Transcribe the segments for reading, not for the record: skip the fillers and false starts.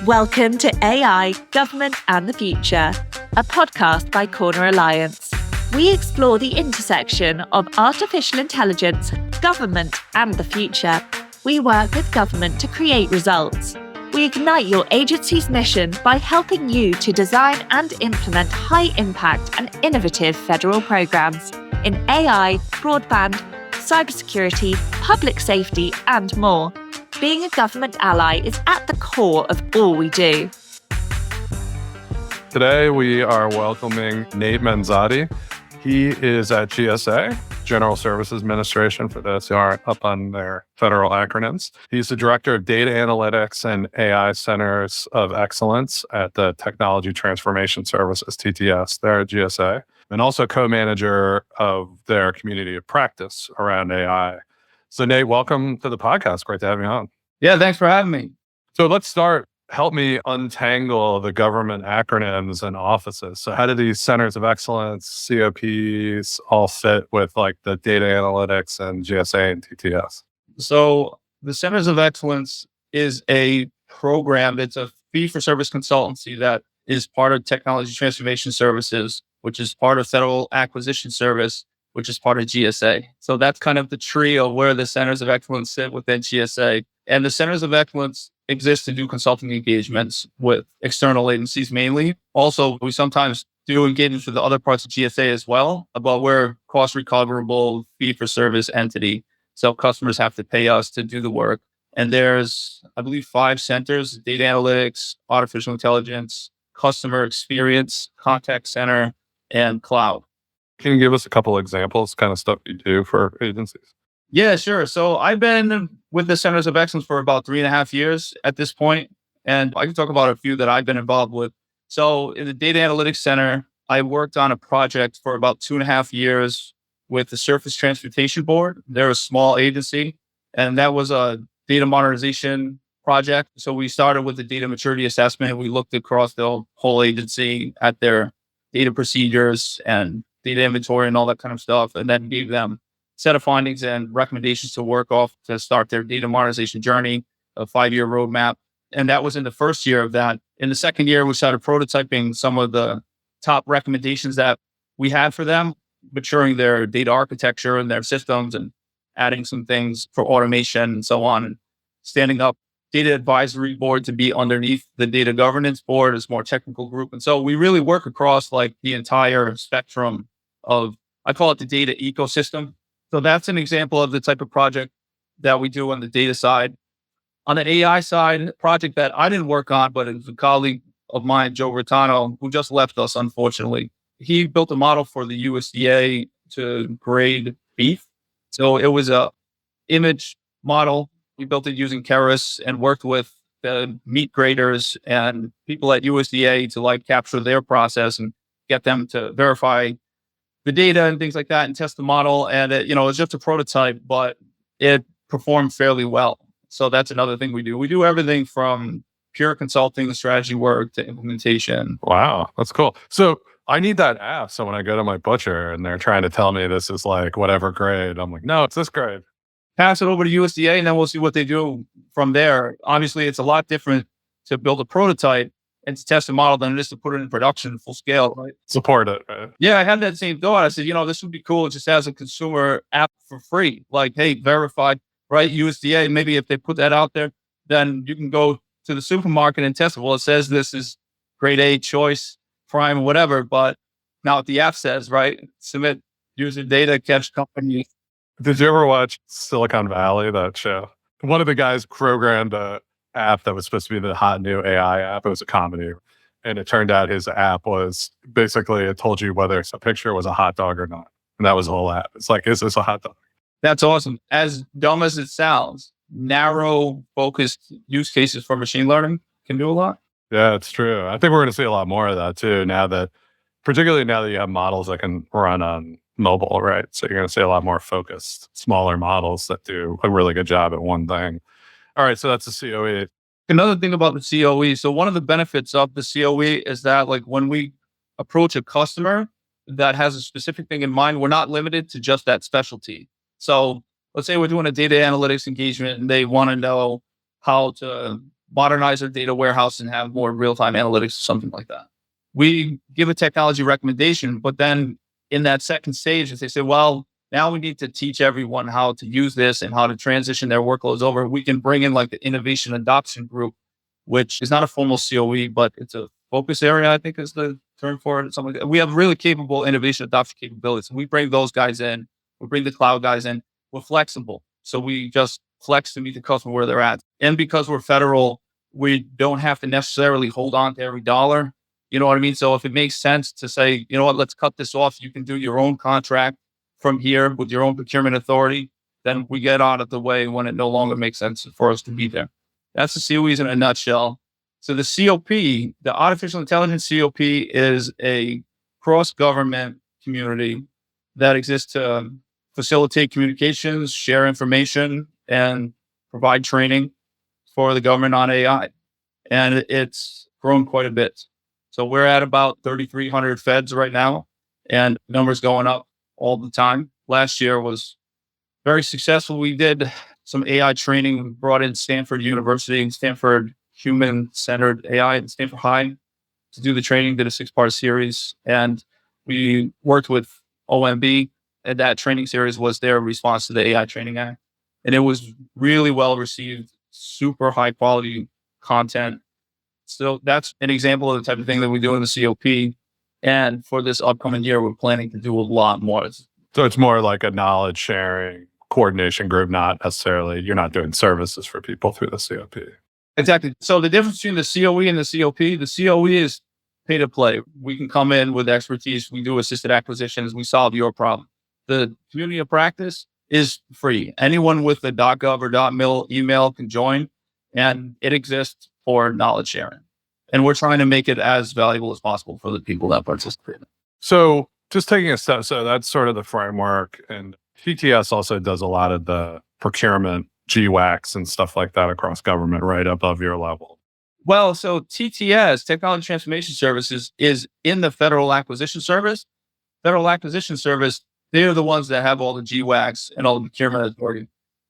Welcome to AI, Government and the Future, a podcast by Corner Alliance. We explore the intersection of artificial intelligence, government and the future. We work with government to create results. We ignite your agency's mission by helping you to design and implement high-impact and innovative federal programs in AI, broadband, cybersecurity, public safety, and more. Being a government ally is at the core of all we do. Today, we are welcoming Nathan Manzotti. He is at GSA, General Services Administration, for those who aren't up on their federal acronyms. He's the Director of Data Analytics and AI Centers of Excellence at the Technology Transformation Services, TTS, there at GSA, and also co-manager of their community of practice around AI. So Nate, welcome to the podcast. Great to have you on. Yeah, thanks for having me. So let's start. Help me untangle the government acronyms and offices. So how do these centers of excellence, COPs, all fit with like the data analytics and GSA and TTS? So the Centers of Excellence is a program. It's a fee-for-service consultancy that is part of Technology Transformation Services, which is part of Federal Acquisition Service, which is part of GSA. So that's kind of the trio where the Centers of Excellence sit within GSA. And the Centers of Excellence exist to do consulting engagements with external agencies mainly. Also, we sometimes do engagements with the other parts of GSA as well, but we're cost recoverable fee-for-service entity. So customers have to pay us to do the work. And there's, I believe, 5 centers: data analytics, artificial intelligence, customer experience, contact center, and cloud. Can you give us a couple examples, kind of stuff you do for agencies? Yeah, sure. So I've been with the Centers of Excellence for about 3.5 years at this point, and I can talk about a few that I've been involved with. So in the Data Analytics Center, I worked on a project for about 2.5 years with the Surface Transportation Board. They're a small agency, and that was a data modernization project. So we started with the data maturity assessment. We looked across the whole agency at their data procedures and data inventory and all that kind of stuff, and then gave them set of findings and recommendations to work off to start their data modernization journey, a 5-year roadmap. And that was in the first year of that. In the second year, we started prototyping some of the top recommendations that we had for them, maturing their data architecture and their systems and adding some things for automation and so on, and standing up data advisory board to be underneath the data governance board as more technical group. And so we really work across like the entire spectrum of, I call it the data ecosystem. So that's an example of the type of project that we do on the data side. On the AI side, a project that I didn't work on, but it was a colleague of mine, Joe Rotano, who just left us, unfortunately. He built a model for the USDA to grade beef. So it was a image model. We built it using Keras and worked with the meat graders and people at USDA to like capture their process and get them to verify the data and things like that and test the model. And it's just a prototype, but it performed fairly well. So that's another thing we do. We do everything from pure consulting, strategy work to implementation. Wow, that's cool. So I need that app. So when I go to my butcher and they're trying to tell me this is like whatever grade, I'm like, no, it's this grade. Pass it over to USDA and then we'll see what they do from there. Obviously, it's a lot different to build a prototype and to test a model than it is to put it in production full scale, right? Support it, right? Yeah, I had that same thought. I said, this would be cool just as a consumer app for free. Like, hey, verified, right? USDA, maybe if they put that out there, then you can go to the supermarket and test it. Well, it says this is grade A, choice, prime, whatever. But now what the app says, right? Submit user data, catch company. Did you ever watch Silicon Valley, that show? One of the guys programmed a app that was supposed to be the hot new AI app. It was a comedy. And it turned out his app was basically, it told you whether a picture was a hot dog or not. And that was the whole app. It's like, is this a hot dog? That's awesome. As dumb as it sounds, narrow focused use cases for machine learning can do a lot. Yeah, it's true. I think we're going to see a lot more of that too, particularly now that you have models that can run on mobile, right? So you're going to see a lot more focused, smaller models that do a really good job at one thing. All right, so that's the COE. Another thing about the COE, so one of the benefits of the COE is that like when we approach a customer that has a specific thing in mind, we're not limited to just that specialty. So let's say we're doing a data analytics engagement and they want to know how to modernize their data warehouse and have more real-time analytics, something like that. We give a technology recommendation, but then in that second stage, if they say, well, now we need to teach everyone how to use this and how to transition their workloads over, we can bring in like the innovation adoption group, which is not a formal COE, but it's a focus area, I think is the term for it. Something like that. We have really capable innovation adoption capabilities. We bring those guys in. We bring the cloud guys in. We're flexible. So we just flex to meet the customer where they're at. And because we're federal, we don't have to necessarily hold on to every dollar. You know what I mean? So if it makes sense to say, you know what, let's cut this off. You can do your own contract from here with your own procurement authority. Then we get out of the way when it no longer makes sense for us to be there. That's the COEs in a nutshell. So the COP, the Artificial Intelligence COP, is a cross-government community that exists to facilitate communications, share information, and provide training for the government on AI. And it's grown quite a bit. So we're at about 3,300 feds right now, and numbers going up all the time. Last year was very successful. We did some AI training. We brought in Stanford University and Stanford Human-Centered AI and Stanford High to do the training, did a 6-part series. And we worked with OMB, and that training series was their response to the AI Training Act. And it was really well received, super high quality content. So that's an example of the type of thing that we do in the COP. And for this upcoming year, we're planning to do a lot more. So it's more like a knowledge sharing coordination group, not necessarily, you're not doing services for people through the COP. Exactly. So the difference between the COE and the COE is pay to play. We can come in with expertise. We do assisted acquisitions. We solve your problem. The community of practice is free. Anyone with a .gov or .mil email can join, and it exists for knowledge sharing. And we're trying to make it as valuable as possible for the people that participate. So just taking a step, so that's sort of the framework. And TTS also does a lot of the procurement, GWACs and stuff like that across government, right above your level. Well, so TTS, Technology Transformation Services, is in the Federal Acquisition Service. Federal Acquisition Service, they're the ones that have all the GWACs and all the procurement authority.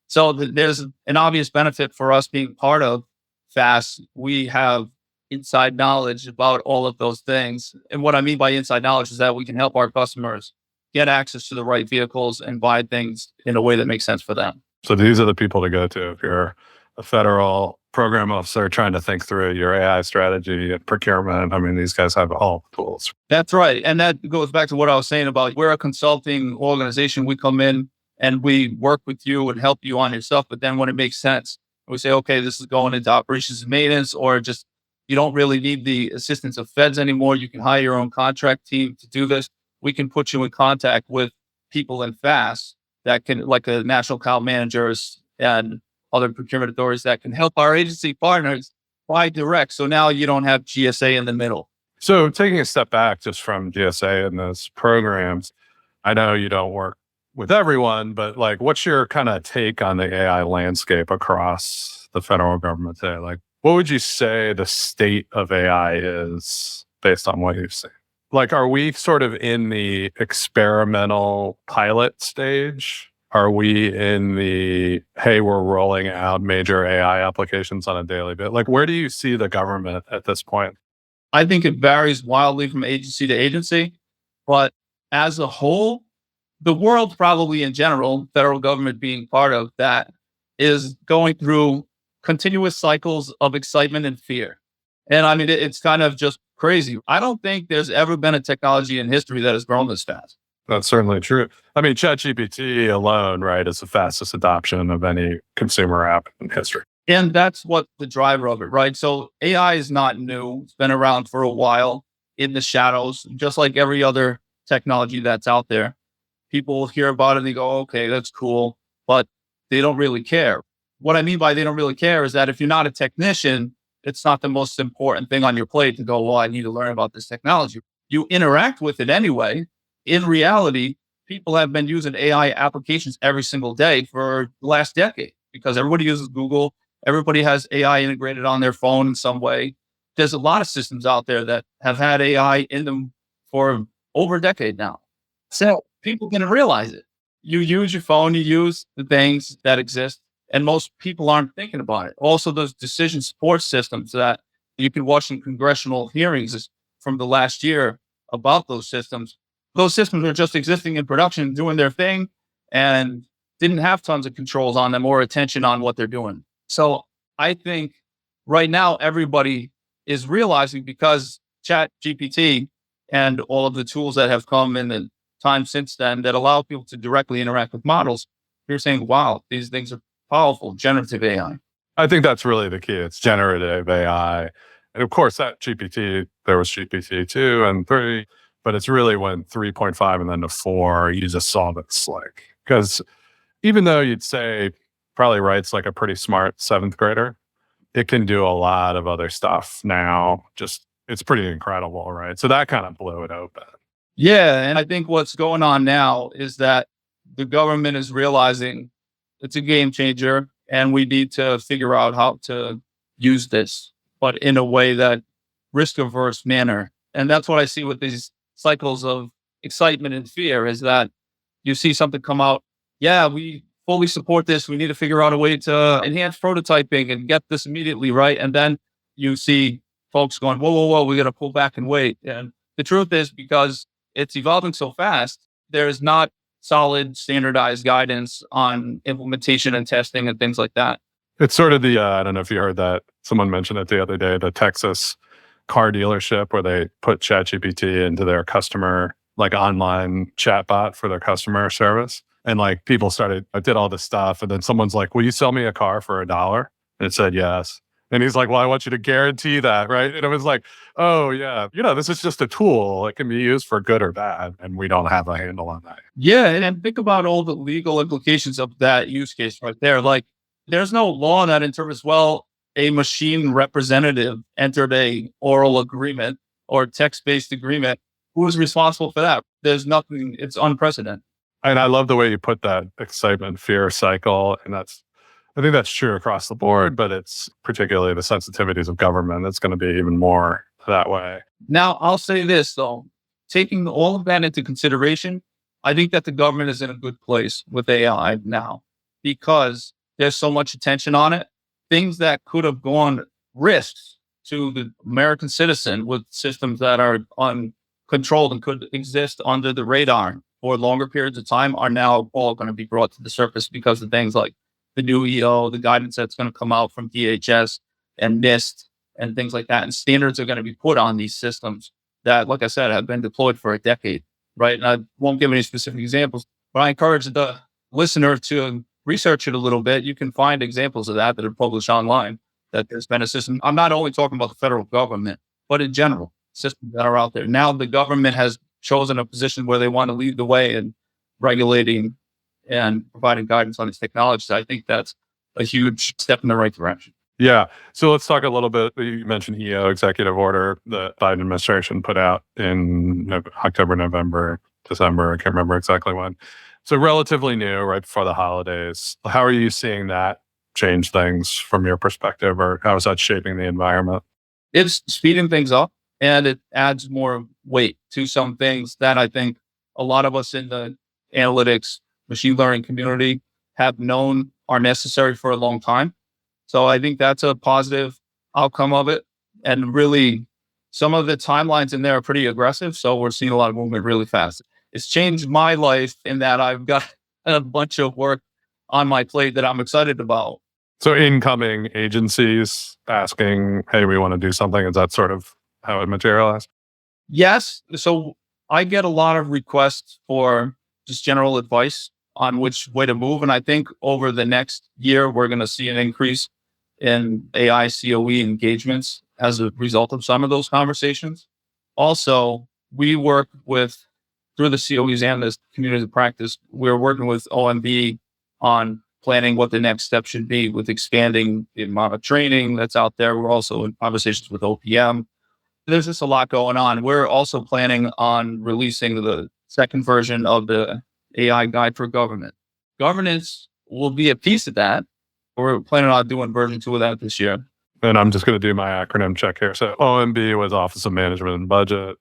So there's an obvious benefit for us being part of FAST. We have inside knowledge about all of those things. And what I mean by inside knowledge is that we can help our customers get access to the right vehicles and buy things in a way that makes sense for them. So these are the people to go to if you're a federal program officer trying to think through your AI strategy and procurement. I mean, these guys have all the tools. That's right. And that goes back to what I was saying about we're a consulting organization. We come in and we work with you and help you on your stuff. But then when it makes sense, we say, okay, this is going into operations and maintenance, or just you don't really need the assistance of feds anymore. You can hire your own contract team to do this. We can put you in contact with people in FAST that can, like the national account managers and other procurement authorities that can help our agency partners buy direct. So now you don't have GSA in the middle. So taking a step back just from GSA and those programs, I know you don't work with everyone, but like, what's your kind of take on the AI landscape across the federal government today? Like, what would you say the state of AI is based on what you've seen? Like, are we sort of in the experimental pilot stage? Are we in the, hey, we're rolling out major AI applications on a daily basis? Like, where do you see the government at this point? I think it varies wildly from agency to agency, but as a whole, the world probably in general, federal government being part of that, is going through continuous cycles of excitement and fear. And I mean, it's kind of just crazy. I don't think there's ever been a technology in history that has grown this fast. That's certainly true. I mean, ChatGPT alone, right, is the fastest adoption of any consumer app in history. And that's what the driver of it, right? So AI is not new. It's been around for a while in the shadows, just like every other technology that's out there. People hear about it and they go, okay, that's cool, but they don't really care. What I mean by they don't really care is that if you're not a technician, it's not the most important thing on your plate to go, well, I need to learn about this technology. You interact with it anyway. In reality, people have been using AI applications every single day for the last decade because everybody uses Google. Everybody has AI integrated on their phone in some way. There's a lot of systems out there that have had AI in them for over a decade now. So people didn't realize it. You use your phone, you use the things that exist, And most people aren't thinking about it. Also, those decision support systems that you can watch in congressional hearings from the last year about those systems are just existing in production, doing their thing, and didn't have tons of controls on them or attention on what they're doing. So I think right now everybody is realizing, because Chat GPT and all of the tools that have come in the time since then that allow people to directly interact with models, you're saying, wow, these things are powerful, generative AI. I think that's really the key. It's generative AI. And of course, that GPT, there was GPT 2 and 3, but it's really when 3.5 and then to 4, you just saw that slick. Because even though you'd say probably writes like a pretty smart seventh grader, it can do a lot of other stuff now. Just, it's pretty incredible, right? So that kind of blew it open. Yeah. And I think what's going on now is that the government is realizing it's a game changer and we need to figure out how to use this, but in a way that risk averse manner. And that's what I see with these cycles of excitement and fear, is that you see something come out. Yeah, we fully support this. We need to figure out a way to enhance prototyping and get this immediately right. And then you see folks going, whoa, whoa, whoa, we got to pull back and wait. And the truth is, because it's evolving so fast, there's not solid standardized guidance on implementation and testing and things like that. It's sort of the, I don't know if you heard that. Someone mentioned it the other day, the Texas car dealership where they put ChatGPT into their customer, like online chatbot for their customer service. And like people did all this stuff. And then someone's like, will you sell me a car for $1? And it said, yes. And he's like, well, I want you to guarantee that, right? And it was like, oh yeah, this is just a tool. It can be used for good or bad. And we don't have a handle on that. Yeah. And think about all the legal implications of that use case right there. Like, there's no law that interprets, well, a machine representative entered a oral agreement or text-based agreement. Who is responsible for that? There's nothing. It's unprecedented. And I love the way you put that excitement, fear cycle. And I think that's true across the board, but it's particularly the sensitivities of government that's going to be even more that way. Now, I'll say this, though. Taking all of that into consideration, I think that the government is in a good place with AI now, because there's so much attention on it. Things that could have gone risks to the American citizen with systems that are uncontrolled and could exist under the radar for longer periods of time are now all going to be brought to the surface because of things like the new EO, the guidance that's going to come out from DHS and NIST and things like that. And standards are going to be put on these systems that, like I said, have been deployed for a decade, right? And I won't give any specific examples, but I encourage the listener to research it a little bit. You can find examples of that are published online, that there's been a system. I'm not only talking about the federal government, but in general, systems that are out there. Now the government has chosen a position where they want to lead the way in regulating and providing guidance on these technologies. I think that's a huge step in the right direction. Yeah. So let's talk a little bit. You mentioned EO, executive order, the Biden administration put out in October, November, December. I can't remember exactly when. So relatively new, right before the holidays. How are you seeing that change things from your perspective, or how is that shaping the environment? It's speeding things up, and it adds more weight to some things that I think a lot of us in the analytics, machine learning community have known are necessary for a long time. So I think that's a positive outcome of it. And really, some of the timelines in there are pretty aggressive. So we're seeing a lot of movement really fast. It's changed my life in that I've got a bunch of work on my plate that I'm excited about. So incoming agencies asking, hey, we want to do something. Is that sort of how it materialized? Yes. So I get a lot of requests for just general advice on which way to move. And I think over the next year, we're going to see an increase in AI COE engagements as a result of some of those conversations. Also, we work with, through the COEs and this community of practice, we're working with OMB on planning what the next step should be with expanding the amount of training that's out there. We're also in conversations with OPM. There's just a lot going on. We're also planning on releasing the second version of the AI guide for government. Governance will be a piece of that. We're planning on doing version 2 of that this year. And I'm just going to do my acronym check here. So OMB was Office of Management and Budget,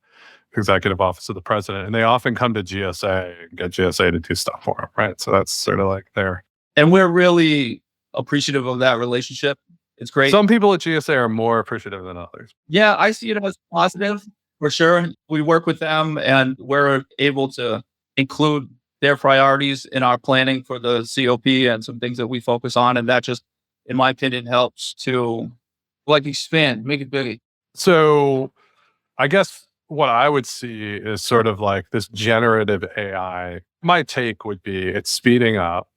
Executive Office of the President, and they often come to GSA and get GSA to do stuff for them, right? So that's sort of like there. And we're really appreciative of that relationship. It's great. Some people at GSA are more appreciative than others. Yeah, I see it as positive for sure. We work with them and we're able to include their priorities in our planning for the COP and some things that we focus on. And that just, in my opinion, helps to like expand, make it bigger. So I guess what I would see is sort of like this generative AI. My take would be it's speeding up,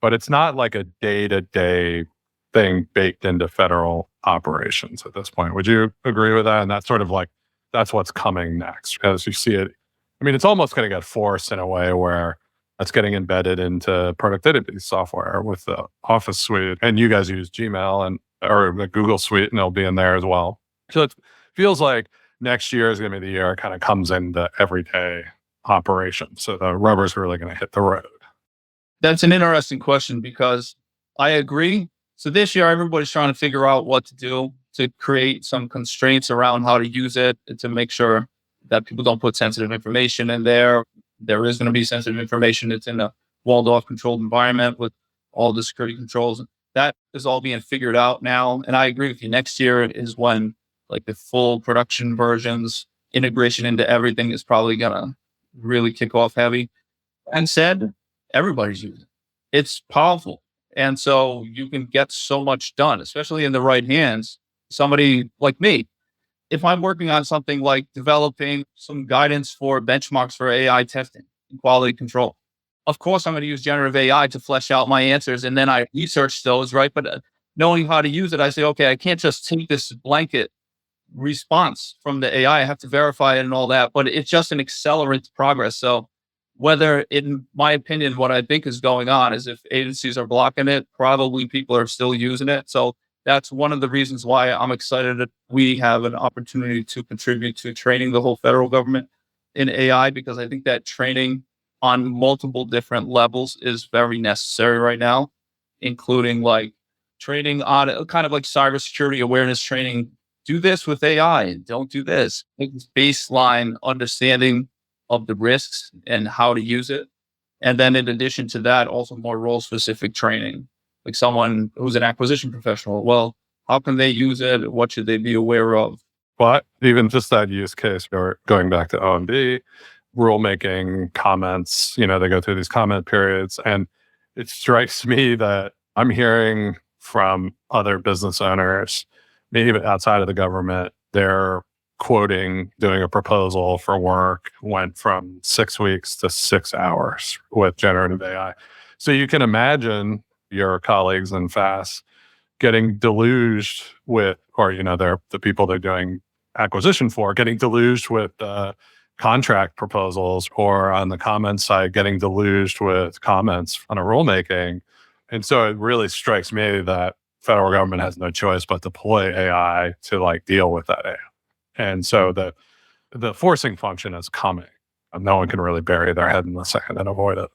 but it's not like a day-to-day thing baked into federal operations at this point. Would you agree with that? And that's sort of like, that's what's coming next as you see it. I mean, it's almost going to get forced in a way where that's getting embedded into productivity software with the Office suite. And you guys use Gmail or the Google suite, and it'll be in there as well. So it feels like next year is going to be the year it kind of comes into everyday operations. So the rubber's really going to hit the road. That's an interesting question because I agree. So this year, everybody's trying to figure out what to do to create some constraints around how to use it and to make sure that people don't put sensitive information in there. There is going to be sensitive information that's in a walled off controlled environment with all the security controls. That is all being figured out now. And I agree with you. Next year is when like the full production versions, integration into everything is probably going to really kick off heavy. And said, everybody's using it. It's powerful. And so you can get so much done, especially in the right hands. Somebody like me, if I'm working on something like developing some guidance for benchmarks for AI testing and quality control, of course, I'm going to use generative AI to flesh out my answers. And then I research those, right? But knowing how to use it, I say, okay, I can't just take this blanket response from the AI. I have to verify it and all that, but it's just an accelerant to progress. So whether, in my opinion, what I think is going on is if agencies are blocking it, probably people are still using it. So that's one of the reasons why I'm excited that we have an opportunity to contribute to training the whole federal government in AI, because I think that training on multiple different levels is very necessary right now, including like training on kind of like cybersecurity awareness training. Do this with AI and don't do this. Like this baseline understanding of the risks and how to use it. And then in addition to that, also more role specific training, like someone who's an acquisition professional. Well, how can they use it? What should they be aware of? But even just that use case, or going back to OMB, rulemaking comments, they go through these comment periods. And it strikes me that I'm hearing from other business owners, maybe even outside of the government, they're quoting doing a proposal for work went from 6 weeks to 6 hours with generative AI. So you can imagine your colleagues in FAS getting deluged with, or they're the people they're doing acquisition for, getting deluged with contract proposals, or on the comments side, getting deluged with comments on a rulemaking. And so it really strikes me that federal government has no choice but to deploy AI to like deal with that AI. And so the forcing function is coming. No one can really bury their head in the sand and avoid it.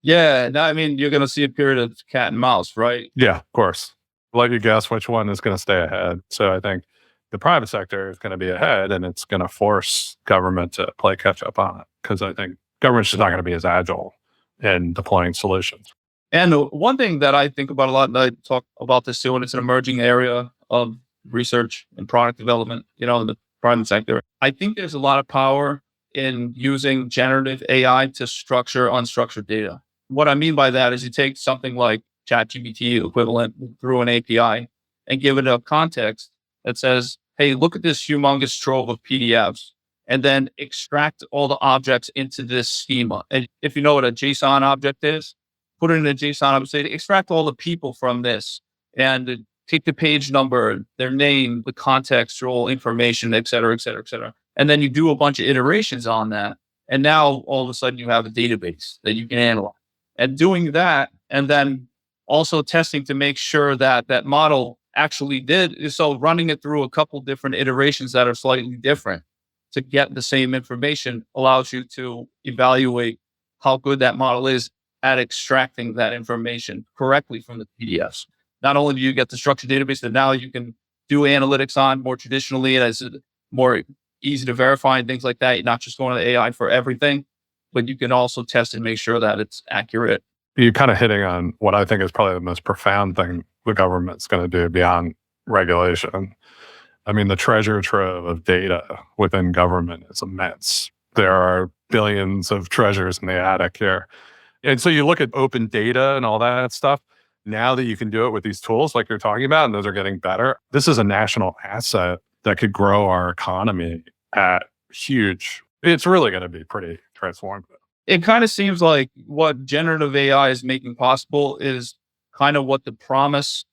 Yeah, I mean, you're going to see a period of cat and mouse, right? Yeah, of course. I'll let you guess which one is going to stay ahead. So I think the private sector is going to be ahead, and it's going to force government to play catch up on it, because I think government's just not going to be as agile in deploying solutions. And one thing that I think about a lot, and I talk about this too, and it's an emerging area of research and product development, in the private sector. I think there's a lot of power in using generative AI to structure unstructured data. What I mean by that is you take something like ChatGPT equivalent through an API and give it a context that says, hey, look at this humongous trove of PDFs, and then extract all the objects into this schema. And if you know what a JSON object is, put it in a JSON object, say, extract all the people from this and take the page number, their name, the contextual information, et cetera, et cetera, et cetera. And then you do a bunch of iterations on that. And now all of a sudden you have a database that you can analyze. And doing that, and then also testing to make sure that that model actually did. So running it through a couple different iterations that are slightly different to get the same information allows you to evaluate how good that model is at extracting that information correctly from the PDFs. Not only do you get the structured database that now you can do analytics on more traditionally, and it's more easy to verify and things like that. You're not just going to the AI for everything, but you can also test and make sure that it's accurate. you're kind of hitting on what I think is probably the most profound thing the government's going to do beyond regulation. I mean, the treasure trove of data within government is immense. There are billions of treasures in the attic here. And so you look at open data and all that stuff. Now that you can do it with these tools like you're talking about, and those are getting better, this is a national asset that could grow our economy at huge. It's really going to be pretty transformative. It kind of seems like what generative AI is making possible is kind of what the promise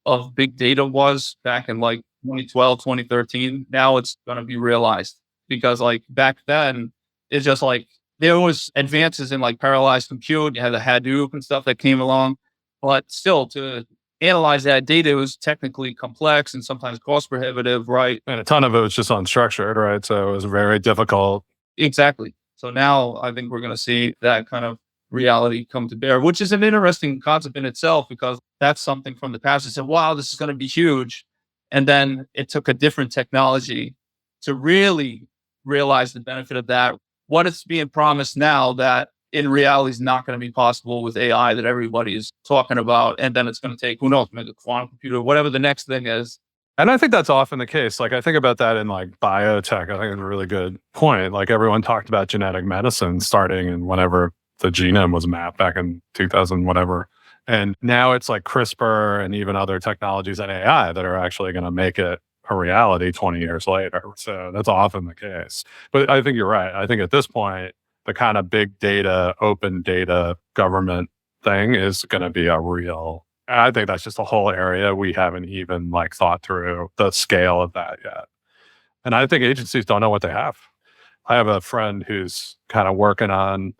of big data was back in like 2012, 2013. Now it's going to be realized because like back then, it's just like there was advances in like parallelized compute. You had the Hadoop and stuff that came along, but still to analyze that data was technically complex and sometimes cost prohibitive, right? And a ton of it was just unstructured, right? So it was very difficult. Exactly. So now I think we're going to see that kind of reality come to bear, which is an interesting concept in itself, because that's something from the past that said, wow, this is going to be huge. And then it took a different technology to really realize the benefit of that. What is being promised now that in reality is not going to be possible with AI that everybody is talking about. And then it's going to take, who knows, maybe a quantum computer, whatever the next thing is. And I think that's often the case. Like I think about that in like biotech. I think it's a really good point. Like everyone talked about genetic medicine starting in whenever the genome was mapped back in 2000, whatever. And now it's like CRISPR and even other technologies and AI that are actually going to make it a reality 20 years later. So that's often the case. But I think you're right. I think at this point, the kind of big data, open data government thing is going to be a real. I think that's just a whole area we haven't even like thought through the scale of that yet. And I think agencies don't know what they have. I have a friend who's kind of working on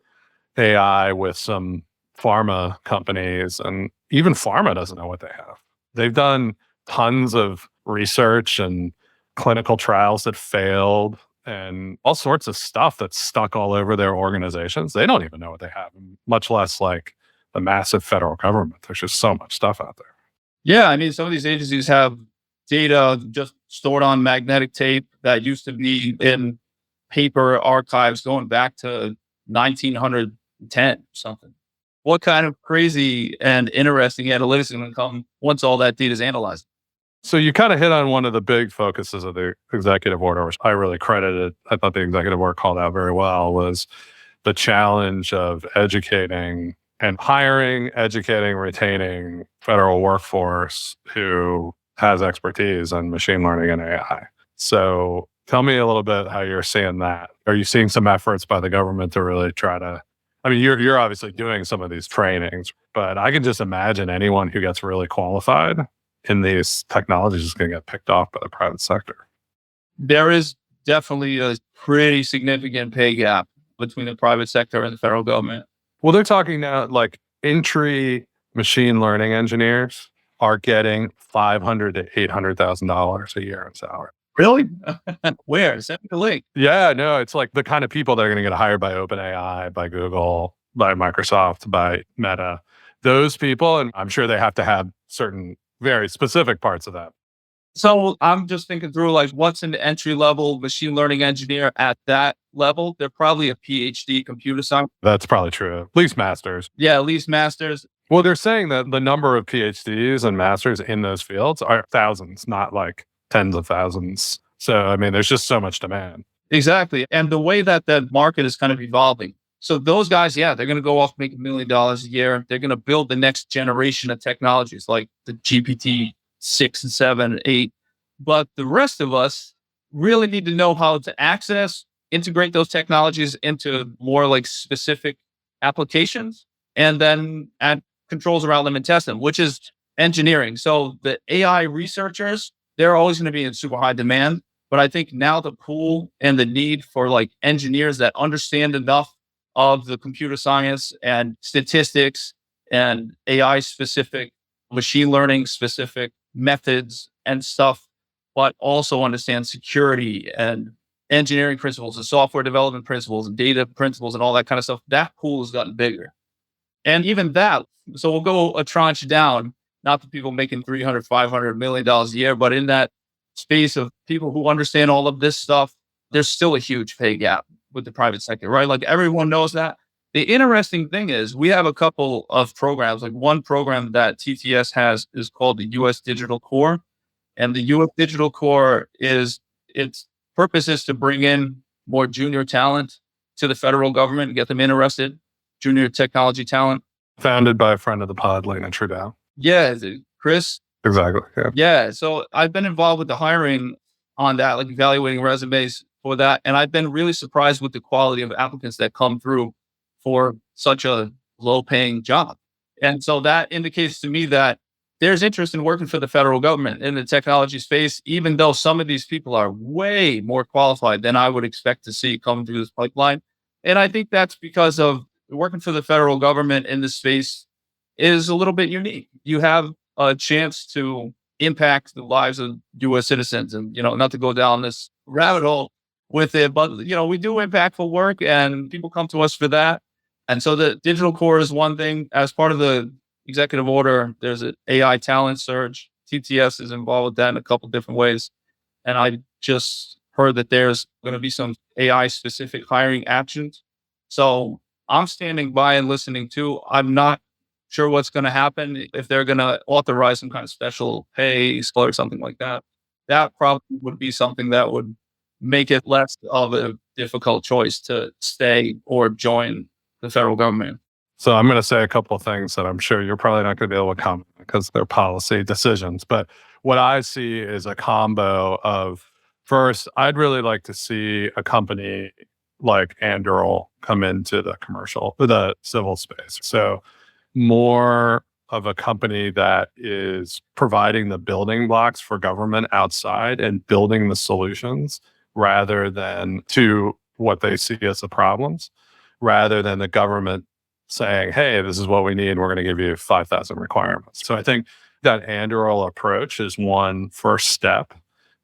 AI with some pharma companies, and even pharma doesn't know what they have. They've done tons of research and clinical trials that failed and all sorts of stuff that's stuck all over their organizations. They don't even know what they have, much less like the massive federal government. There's just so much stuff out there. Yeah, I mean, some of these agencies have data just stored on magnetic tape that used to be in paper archives going back to 1910 something. What kind of crazy and interesting analytics is going to come once all that data is analyzed? So you kind of hit on one of the big focuses of the executive order, which I really credited. I thought the executive order called out very well, was the challenge of educating and hiring, educating, retaining federal workforce who has expertise in machine learning and AI. So tell me a little bit how you're seeing that. Are you seeing some efforts by the government to really try to, I mean, you're obviously doing some of these trainings, but I can just imagine anyone who gets really qualified in these technologies is going to get picked off by the private sector. There is definitely a pretty significant pay gap between the private sector and the federal government. Well, they're talking now like entry machine learning engineers are getting $500,000 to $800,000 a year in salary. Really? Where? Send me the link. Yeah, no, it's like the kind of people that are going to get hired by OpenAI, by Google, by Microsoft, by Meta. Those people, and I'm sure they have to have certain very specific parts of that. So I'm just thinking through like what's an entry level machine learning engineer at that level? They're probably a PhD computer science. That's probably true. At least masters. Yeah, at least masters. Well, they're saying that the number of PhDs and masters in those fields are thousands, not like tens of thousands. So, I mean, there's just so much demand. Exactly. And the way that the market is kind of evolving. So those guys, yeah, they're going to go off make $1 million a year. They're going to build the next generation of technologies like the GPT 6 and 7, 8. But the rest of us really need to know how to access, integrate those technologies into more like specific applications, and then add controls around them and test them, which is engineering. So the AI researchers, they're always going to be in super high demand. But I think now the pool and the need for like engineers that understand enough of the computer science and statistics and AI specific, machine learning specific methods and stuff, but also understand security and engineering principles and software development principles and data principles and all that kind of stuff. That pool has gotten bigger. And even that, so we'll go a tranche down, not the people making $300, $500 million a year, but in that space of people who understand all of this stuff, there's still a huge pay gap with the private sector, right? Like everyone knows that, The interesting thing is we have a couple of programs. Like one program that TTS has is called the US Digital Core. And the US Digital Core its purpose is to bring in more junior talent to the federal government and get them interested, junior technology talent. Founded by a friend of the pod, Lena Trudeau. Yeah, Chris. Exactly. Yeah. Yeah. So I've been involved with the hiring on that, like evaluating resumes for that. And I've been really surprised with the quality of applicants that come through for such a low paying job. And so that indicates to me that there's interest in working for the federal government in the technology space, even though some of these people are way more qualified than I would expect to see come through this pipeline. And I think that's because of working for the federal government in this space is a little bit unique. You have a chance to impact the lives of U.S. citizens, and not to go down this rabbit hole with it, but we do impactful work, and people come to us for that. And so the digital core is one thing. As part of the executive order, there's an AI talent surge. TTS is involved with that in a couple different ways, and I just heard that there's going to be some AI specific hiring actions. So I'm standing by and listening too. I'm not sure what's going to happen if they're going to authorize some kind of special pay or something like that. That probably would be something that would make it less of a difficult choice to stay or join the federal government. So I'm going to say a couple of things that I'm sure you're probably not going to be able to comment because they're policy decisions. But what I see is a combo of, first, I'd really like to see a company like Anduril come into the civil space. So more of a company that is providing the building blocks for government outside and building the solutions rather than to what they see as the problems, rather than the government saying, hey, this is what we need. We're going to give you 5,000 requirements. So I think that Anduril approach is one first step.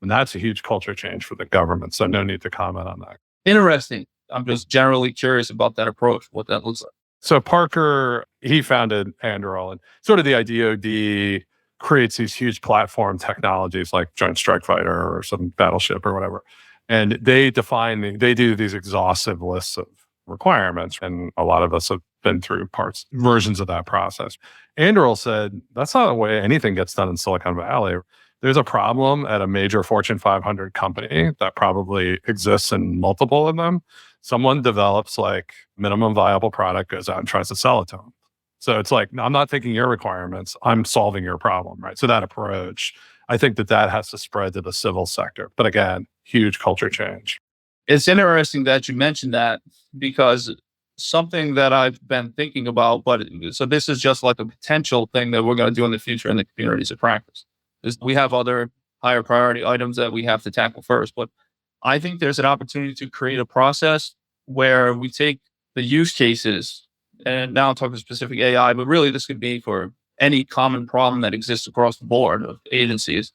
And that's a huge culture change for the government. So no need to comment on that. Interesting. I'm just generally curious about that approach, what that looks like. So Parker, he founded Anduril, and sort of the DoD creates these huge platform technologies like Joint Strike Fighter or some battleship or whatever. And they do these exhaustive lists of requirements. And a lot of us have been through versions of that process. Anduril said, that's not the way anything gets done in Silicon Valley. There's a problem at a major Fortune 500 company that probably exists in multiple of them. Someone develops like minimum viable product, goes out and tries to sell it to them. So it's like, I'm not taking your requirements, I'm solving your problem, right? So that approach, I think that has to spread to the civil sector. But again, huge culture change. It's interesting that you mentioned that, because something that I've been thinking about, so this is just like a potential thing that we're going to do in the future in the communities of practice. We have other higher priority items that we have to tackle first, but I think there's an opportunity to create a process where we take the use cases, and now I'm talking specific AI, but really this could be for any common problem that exists across the board of agencies.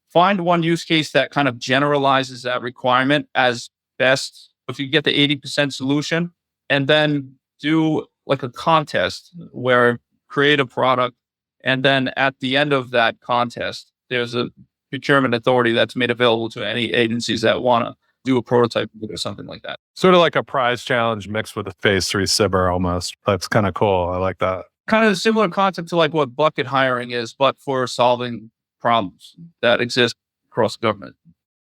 Find one use case that kind of generalizes that requirement as best. If you get the 80% solution, and then do like a contest where create a product, and then at the end of that contest, there's a procurement authority that's made available to any agencies that want to do a prototype or something like that. Sort of like a prize challenge mixed with a phase 3 SIBR almost. That's kind of cool. I like that. Kind of a similar concept to like what bucket hiring is, but for solving problems that exist across government.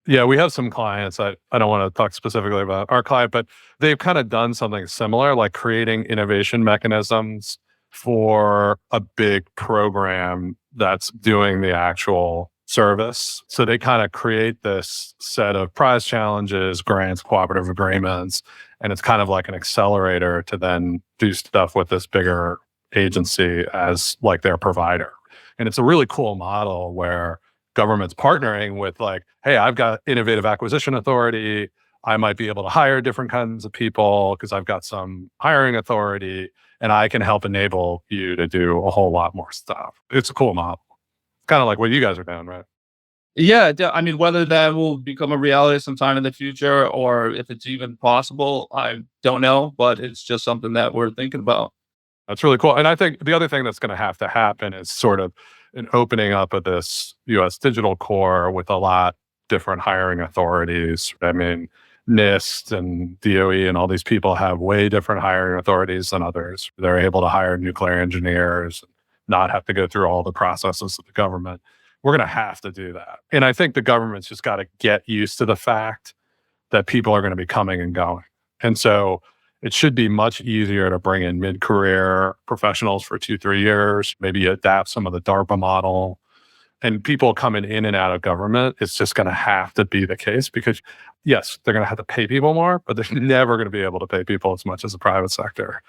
Yeah, we have some clients. I don't want to talk specifically about our client, but they've kind of done something similar, like creating innovation mechanisms for a big program that's doing the actual service. So they kind of create this set of prize challenges, grants, cooperative agreements, and it's kind of like an accelerator to then do stuff with this bigger agency as like their provider. And it's a really cool model where government's partnering with like, hey, I've got innovative acquisition authority. I might be able to hire different kinds of people because I've got some hiring authority, and I can help enable you to do a whole lot more stuff. It's a cool model. Kind of like what you guys are doing, right? Yeah. I mean, whether that will become a reality sometime in the future or if it's even possible, I don't know, but it's just something that we're thinking about. That's really cool. And I think the other thing that's going to have to happen is sort of an opening up of this US digital core with a lot different hiring authorities. I mean, NIST and DOE and all these people have way different hiring authorities than others. They're able to hire nuclear engineers, not have to go through all the processes of the government. We're going to have to do that. And I think the government's just got to get used to the fact that people are going to be coming and going. And so it should be much easier to bring in mid-career professionals for 2-3 years, maybe adapt some of the DARPA model. And people coming in and out of government, it's just going to have to be the case because, yes, they're going to have to pay people more, but they're never going to be able to pay people as much as the private sector.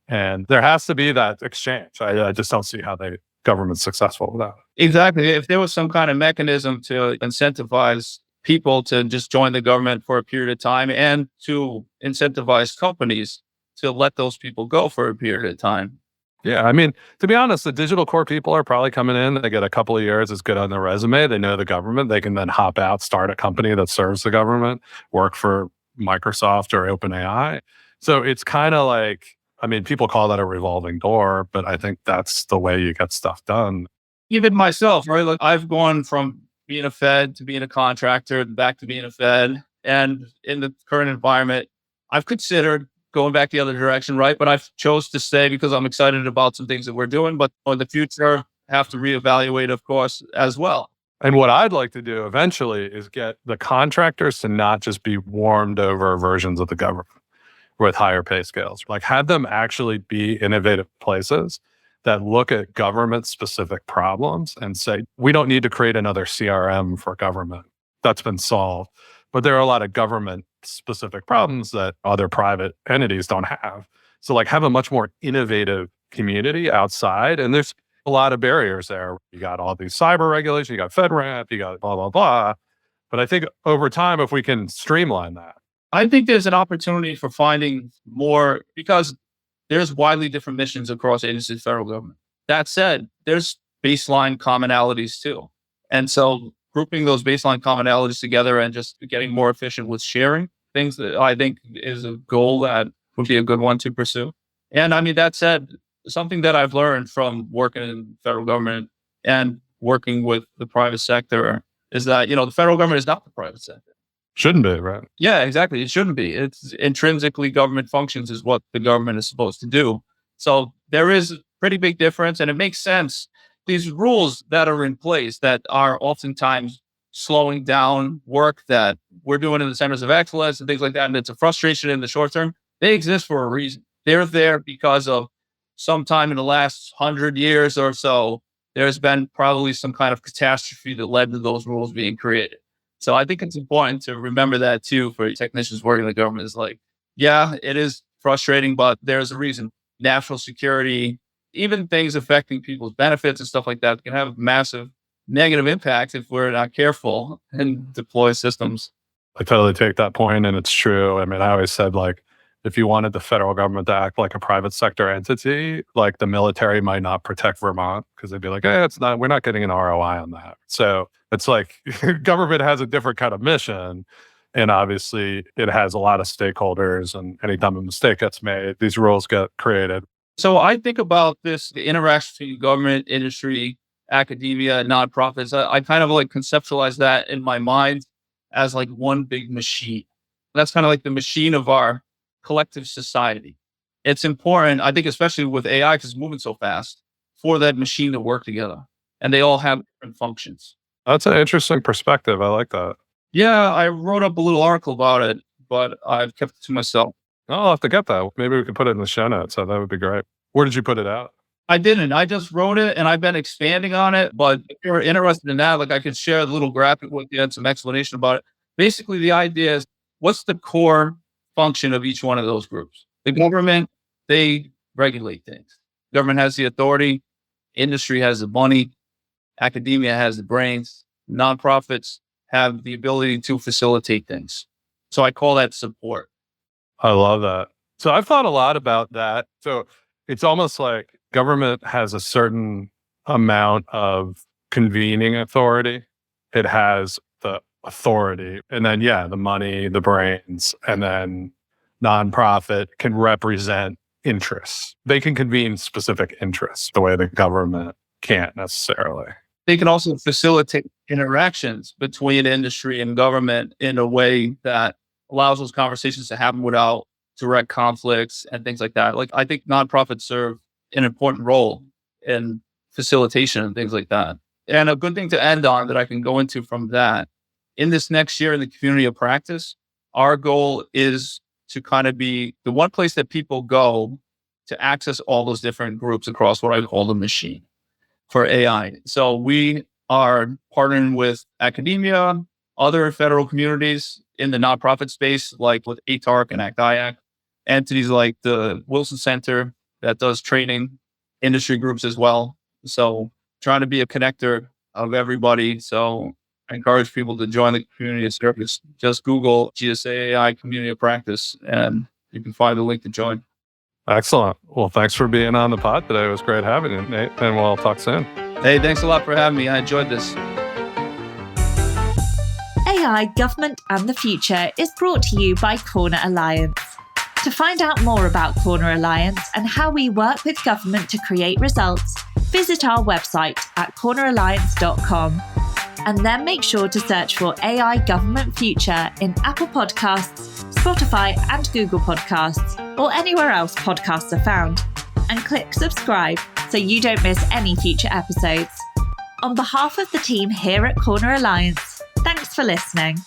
And there has to be that exchange. I just don't see how the government's successful with that. Exactly. If there was some kind of mechanism to incentivize people to just join the government for a period of time and to incentivize companies to let those people go for a period of time. Yeah, I mean, to be honest, the digital core people are probably coming in. They get a couple of years, it's good on their resume. They know the government. They can then hop out, start a company that serves the government, work for Microsoft or OpenAI. So it's kind of like, I mean, people call that a revolving door, but I think that's the way you get stuff done. Even myself, right? Like I've gone from being a Fed to being a contractor, back to being a Fed. And in the current environment, I've considered going back the other direction, right? But I've chose to stay because I'm excited about some things that we're doing. But in the future, have to reevaluate, of course, as well. And what I'd like to do eventually is get the contractors to not just be warmed over versions of the government with higher pay scales, like have them actually be innovative places that look at government specific problems and say, we don't need to create another CRM for government. That's been solved. But there are a lot of government specific problems that other private entities don't have. So like have a much more innovative community outside. And there's a lot of barriers there. You got all these cyber regulations, you got FedRAMP, you got blah, blah, blah. But I think over time, if we can streamline that. I think there's an opportunity for finding more because there's widely different missions across agencies of the federal government. That said, there's baseline commonalities too. And so grouping those baseline commonalities together and just getting more efficient with sharing things that I think is a goal that would be a good one to pursue. And I mean, that said, something that I've learned from working in federal government and working with the private sector is that, the federal government is not the private sector. Shouldn't be, right? Yeah, exactly. It shouldn't be. It's intrinsically government functions is what the government is supposed to do. So there is a pretty big difference and it makes sense. These rules that are in place that are oftentimes slowing down work that we're doing in the centers of excellence and things like that, and it's a frustration in the short term, they exist for a reason. They're there because of sometime in the last 100 years or so, there's been probably some kind of catastrophe that led to those rules being created. So I think it's important to remember that too for technicians working in the government is like, yeah, it is frustrating, but there's a reason. National security, even things affecting people's benefits and stuff like that can have massive negative impacts if we're not careful and deploy systems. I totally take that point, and it's true. I mean, I always said, like, if you wanted the federal government to act like a private sector entity, like the military might not protect Vermont because they'd be like, we're not getting an ROI on that. So it's like government has a different kind of mission. And obviously it has a lot of stakeholders, and anytime a mistake gets made, these rules get created. So I think about this, the interaction between government, industry, academia, nonprofits. I kind of like conceptualize that in my mind as like one big machine. That's kind of like the machine of our collective society. It's important, I think, especially with AI, because it's moving so fast, for that machine to work together. And they all have different functions. That's an interesting perspective. I like that. Yeah, I wrote up a little article about it, but I've kept it to myself. I'll have to get that. Maybe we could put it in the show notes. So that would be great. Where did you put it out? I didn't. I just wrote it and I've been expanding on it. But if you're interested in that, like I could share a little graphic with you and some explanation about it. Basically, the idea is what's the core function of each one of those groups? The government, they regulate things. Government has the authority. Industry has the money. Academia has the brains. Nonprofits have the ability to facilitate things. So I call that support. I love that. So I've thought a lot about that. So it's almost like government has a certain amount of convening authority. It has the authority, and then, the money, the brains, and then nonprofit can represent interests. They can convene specific interests the way the government can't necessarily. They can also facilitate interactions between industry and government in a way that allows those conversations to happen without direct conflicts and things like that. Like, I think nonprofits serve an important role in facilitation and things like that. And a good thing to end on that I can go into from that, in this next year in the community of practice, our goal is to kind of be the one place that people go to access all those different groups across what I call the machine for AI. So we are partnering with academia, other federal communities in the nonprofit space, like with ATARC and ACT-IAC, entities like the Wilson Center that does training, industry groups as well. So trying to be a connector of everybody. So I encourage people to join the community of service. Just Google GSA AI Community of Practice and you can find the link to join. Excellent. Well, thanks for being on the pod today. It was great having you, Nate, and we'll talk soon. Hey, thanks a lot for having me. I enjoyed this. AI, Government and the Future is brought to you by Corner Alliance. To find out more about Corner Alliance and how we work with government to create results, visit our website at corneralliance.com. And then make sure to search for AI Government Future in Apple Podcasts, Spotify and Google Podcasts, or anywhere else podcasts are found. And click subscribe so you don't miss any future episodes. On behalf of the team here at Corner Alliance, thanks for listening.